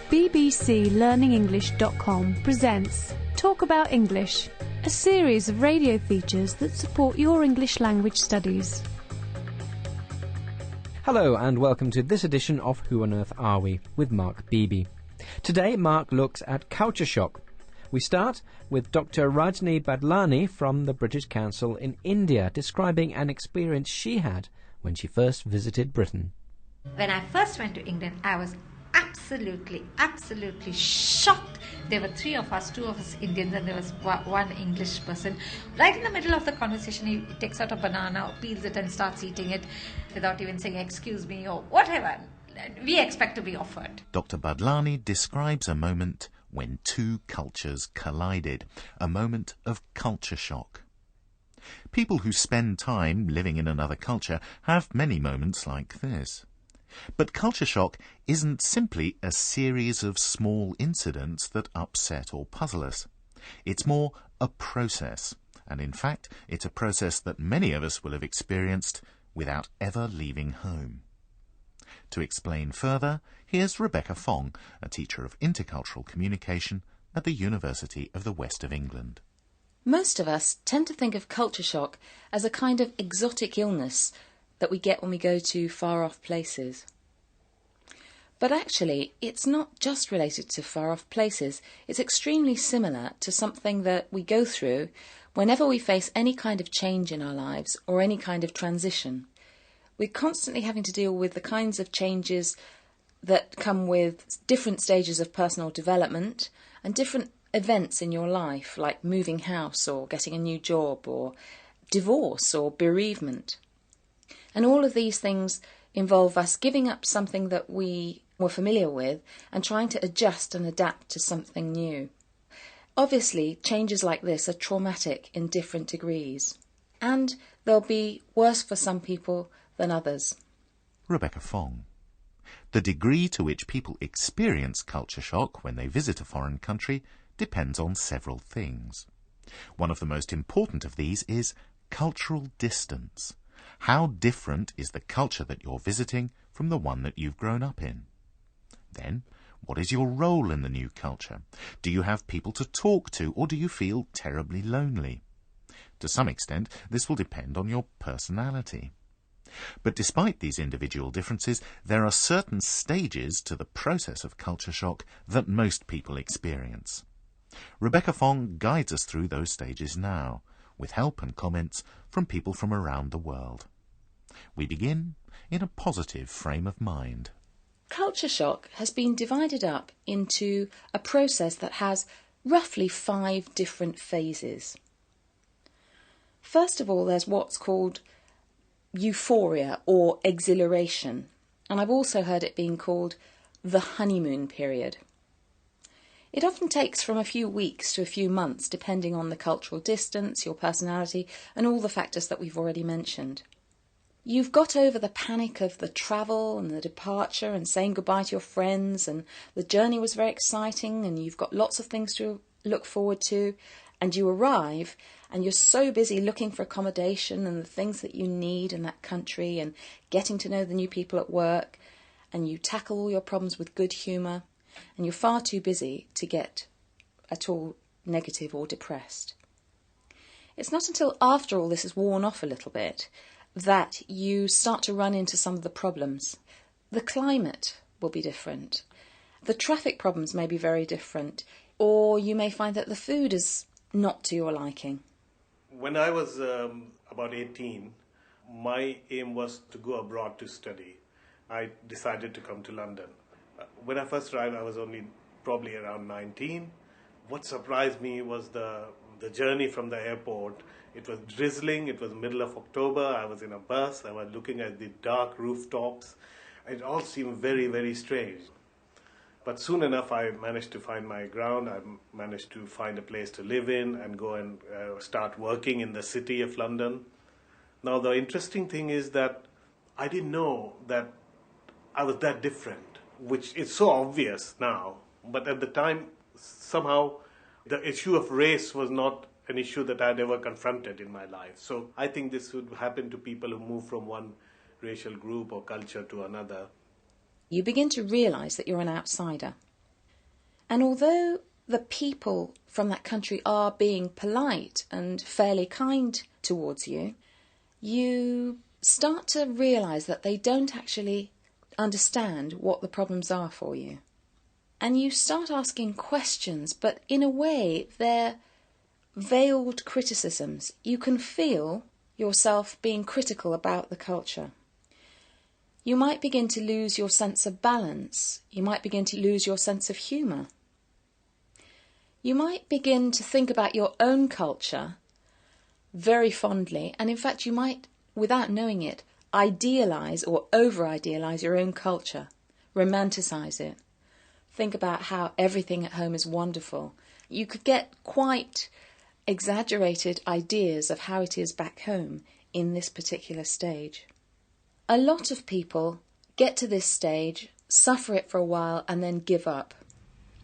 BBCLearningEnglish.com presents Talk About English, a series of radio features that support your English language studies. Hello and welcome to this edition of Who on Earth Are We? With Mark Beebe. Today Mark looks at culture shock. We start with Dr. Rajni Badlani from the British Council in India describing an experience she had when she first visited Britain. When I first went to England, I was absolutely shocked. There were three of us, two of us Indians, and there was one English person. Right in the middle of the conversation, he takes out a banana, peels it and starts eating it without even saying excuse me or whatever we expect to be offered. Dr. Badlani describes a moment when two cultures collided, a moment of culture shock. People who spend time living in another culture have many moments like this. But culture shock isn't simply a series of small incidents that upset or puzzle us. It's more a process, and in fact, it's a process that many of us will have experienced without ever leaving home. To explain further, here's Rebecca Fong, a teacher of intercultural communication at the University of the West of England. Most of us tend to think of culture shock as a kind of exotic illness that we get when we go to far-off places. But actually, it's not just related to far-off places. It's extremely similar to something that we go through whenever we face any kind of change in our lives or any kind of transition. We're constantly having to deal with the kinds of changes that come with different stages of personal development and different events in your life, like moving house or getting a new job or divorce or bereavement. And all of these things involve us giving up something that we were familiar with and trying to adjust and adapt to something new. Obviously, changes like this are traumatic in different degrees, and they'll be worse for some people than others. Rebecca Fong. The degree to which people experience culture shock when they visit a foreign country depends on several things. One of the most important of these is cultural distance. How different is the culture that you're visiting from the one that you've grown up in? Then, what is your role in the new culture? Do you have people to talk to, or do you feel terribly lonely? To some extent, this will depend on your personality. But despite these individual differences, there are certain stages to the process of culture shock that most people experience. Rebecca Fong guides us through those stages now, with help and comments from people from around the world. We begin in a positive frame of mind. Culture shock has been divided up into a process that has roughly 5 different phases. First of all, there's what's called euphoria or exhilaration, and I've also heard it being called the honeymoon period. It often takes from a few weeks to a few months, depending on the cultural distance, your personality, and all the factors that we've already mentioned. You've got over the panic of the travel and the departure and saying goodbye to your friends, and the journey was very exciting and you've got lots of things to look forward to, and you arrive and you're so busy looking for accommodation and the things that you need in that country and getting to know the new people at work, and you tackle all your problems with good humour, and you're far too busy to get at all negative or depressed. It's not until after all this has worn off a little bit that you start to run into some of the problems. The climate will be different. The traffic problems may be very different, or you may find that the food is not to your liking. When I was about 18, my aim was to go abroad to study. I decided to come to London. When I first arrived, I was only probably around 19. What surprised me was the journey from the airport. It was drizzling, it was middle of October, I was in a bus, I was looking at the dark rooftops. It all seemed very, very strange. But soon enough, I managed to find my ground. I managed to find a place to live in and go and start working in the city of London. Now, the interesting thing is that I didn't know that I was that different, which is so obvious now. But at the time, somehow, the issue of race was not an issue that I had ever confronted in my life. So I think this would happen to people who move from one racial group or culture to another. You begin to realise that you're an outsider. And although the people from that country are being polite and fairly kind towards you, you start to realise that they don't actually understand what the problems are for you. And you start asking questions, but in a way they're veiled criticisms. You can feel yourself being critical about the culture. You might begin to lose your sense of balance. You might begin to lose your sense of humour. You might begin to think about your own culture very fondly, and in fact you might, without knowing it, idealise or over-idealise your own culture, romanticise it. Think about how everything at home is wonderful. You could get quite exaggerated ideas of how it is back home in this particular stage. A lot of people get to this stage, suffer it for a while, and then give up.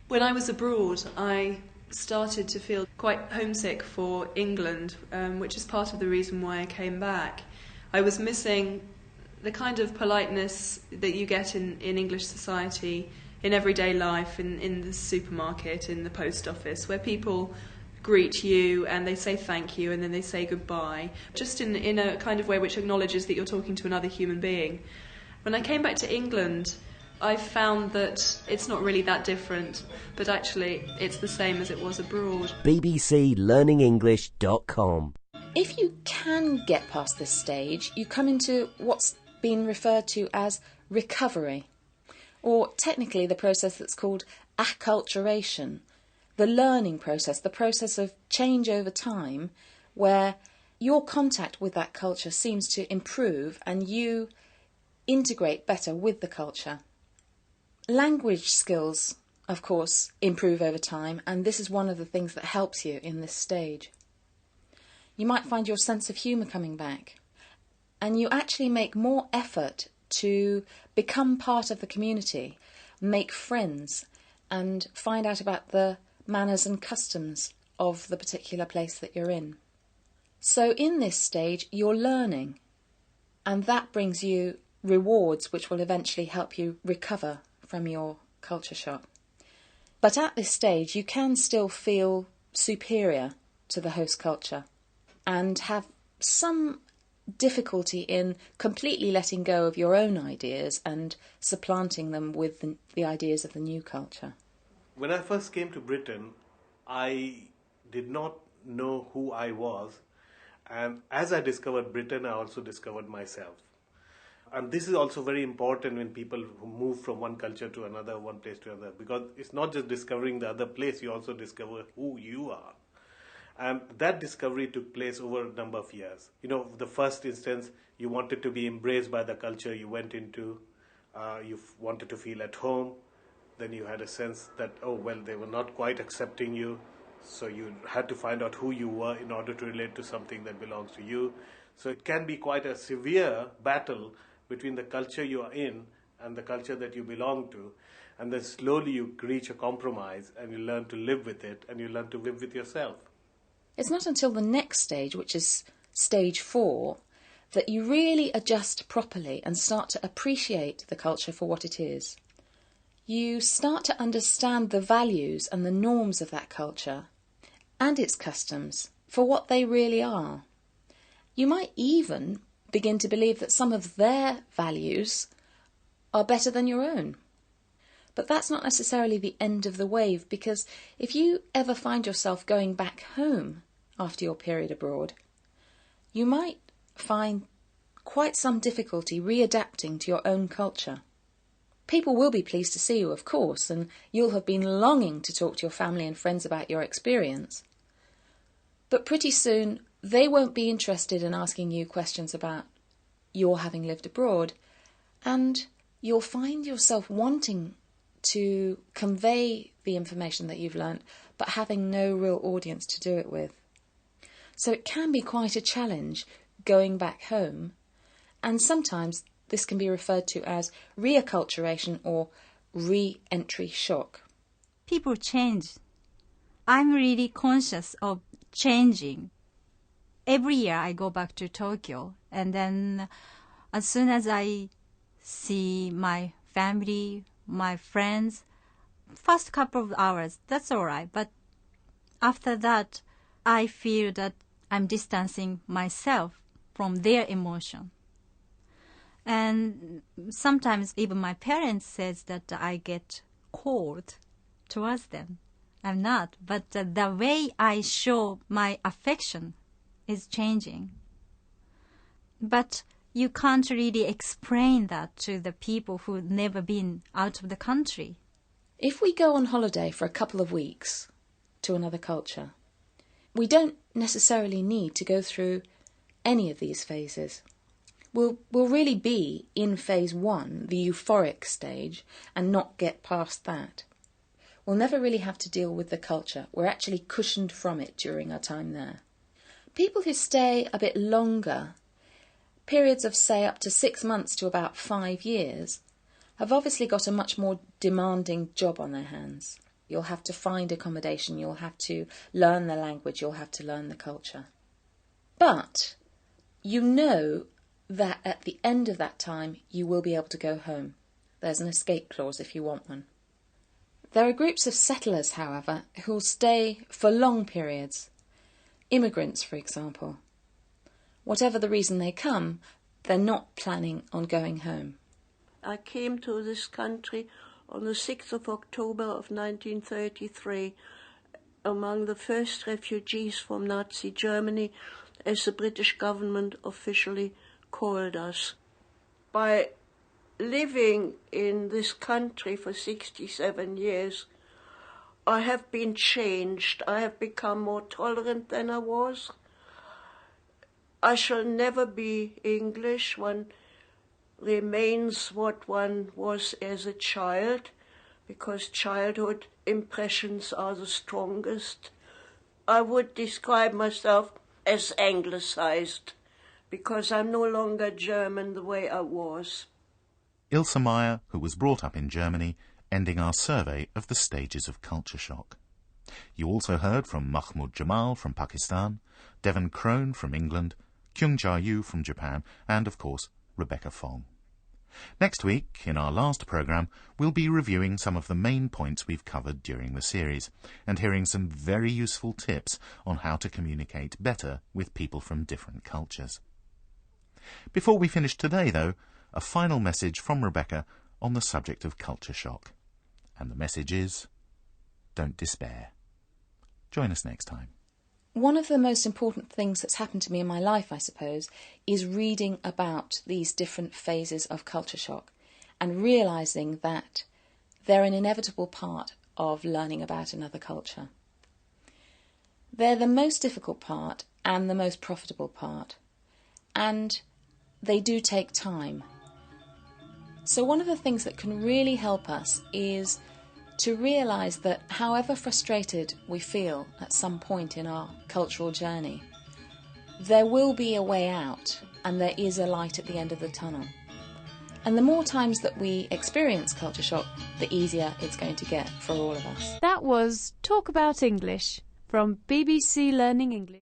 When I was abroad, I started to feel quite homesick for England, which is part of the reason why I came back. I was missing the kind of politeness that you get in English society, in everyday life, in the supermarket, in the post office, where people greet you and they say thank you and then they say goodbye, just in a kind of way which acknowledges that you're talking to another human being. When I came back to England, I found that it's not really that different, but actually it's the same as it was abroad. bbclearningenglish.com. If you can get past this stage, you come into what's been referred to as recovery, or technically the process that's called acculturation, the learning process, the process of change over time, where your contact with that culture seems to improve and you integrate better with the culture. Language skills, of course, improve over time, and this is one of the things that helps you in this stage. You might find your sense of humour coming back, and you actually make more effort to become part of the community, make friends, and find out about the manners and customs of the particular place that you're in. So in this stage, you're learning, and that brings you rewards which will eventually help you recover from your culture shock. But at this stage, you can still feel superior to the host culture and have some difficulty in completely letting go of your own ideas and supplanting them with the ideas of the new culture. When I first came to Britain, I did not know who I was, and as I discovered Britain, I also discovered myself. And this is also very important when people who move from one culture to another, one place to another, because it's not just discovering the other place, you also discover who you are. And that discovery took place over a number of years. You know, the first instance, you wanted to be embraced by the culture you went into, you wanted to feel at home. Then you had a sense that, oh, well, they were not quite accepting you, so you had to find out who you were in order to relate to something that belongs to you. So it can be quite a severe battle between the culture you are in and the culture that you belong to. And then slowly you reach a compromise and you learn to live with it and you learn to live with yourself. It's not until the next stage, which is stage 4, that you really adjust properly and start to appreciate the culture for what it is. You start to understand the values and the norms of that culture and its customs for what they really are. You might even begin to believe that some of their values are better than your own. But that's not necessarily the end of the wave, because if you ever find yourself going back home after your period abroad, you might find quite some difficulty readapting to your own culture. People will be pleased to see you, of course, and you'll have been longing to talk to your family and friends about your experience. But pretty soon, they won't be interested in asking you questions about your having lived abroad, and you'll find yourself wanting to convey the information that you've learnt, but having no real audience to do it with. So it can be quite a challenge going back home, and sometimes this can be referred to as reacculturation or re-entry shock. People change. I'm really conscious of changing. Every year I go back to Tokyo, and then as soon as I see my family, my friends, first couple of hours, that's all right. But after that, I feel that I'm distancing myself from their emotion. And sometimes even my parents says that I get cold towards them. I'm not, but the way I show my affection is changing. But you can't really explain that to the people who've never been out of the country. If we go on holiday for a couple of weeks to another culture, we don't necessarily need to go through any of these phases. We'll really be in phase 1, the euphoric stage, and not get past that. We'll never really have to deal with the culture. We're actually cushioned from it during our time there. People who stay a bit longer, periods of say up to 6 months to about 5 years, have obviously got a much more demanding job on their hands. You'll have to find accommodation, you'll have to learn the language, you'll have to learn the culture. But you know that at the end of that time you will be able to go home. There's an escape clause if you want one. There are groups of settlers, however, who'll stay for long periods. Immigrants, for example. Whatever the reason they come, they're not planning on going home. I came to this country on the 6th of October of 1933 among the first refugees from Nazi Germany, as the British government officially called us. By living in this country for 67 years, I have been changed. I have become more tolerant than I was. I shall never be English. One remains what one was as a child, because childhood impressions are the strongest. I would describe myself as anglicized, because I'm no longer German the way I was. Ilse Meyer, who was brought up in Germany, ending our survey of the stages of culture shock. You also heard from Mahmoud Jamal from Pakistan, Devon Crone from England, Kyung Ja-yu from Japan, and, of course, Rebecca Fong. Next week, in our last programme, we'll be reviewing some of the main points we've covered during the series, and hearing some very useful tips on how to communicate better with people from different cultures. Before we finish today, though, a final message from Rebecca on the subject of culture shock. And the message is, don't despair. Join us next time. One of the most important things that's happened to me in my life, I suppose, is reading about these different phases of culture shock and realising that they're an inevitable part of learning about another culture. They're the most difficult part and the most profitable part, and they do take time. So one of the things that can really help us is to realise that however frustrated we feel at some point in our cultural journey, there will be a way out and there is a light at the end of the tunnel. And the more times that we experience culture shock, the easier it's going to get for all of us. That was Talk About English from BBC Learning English.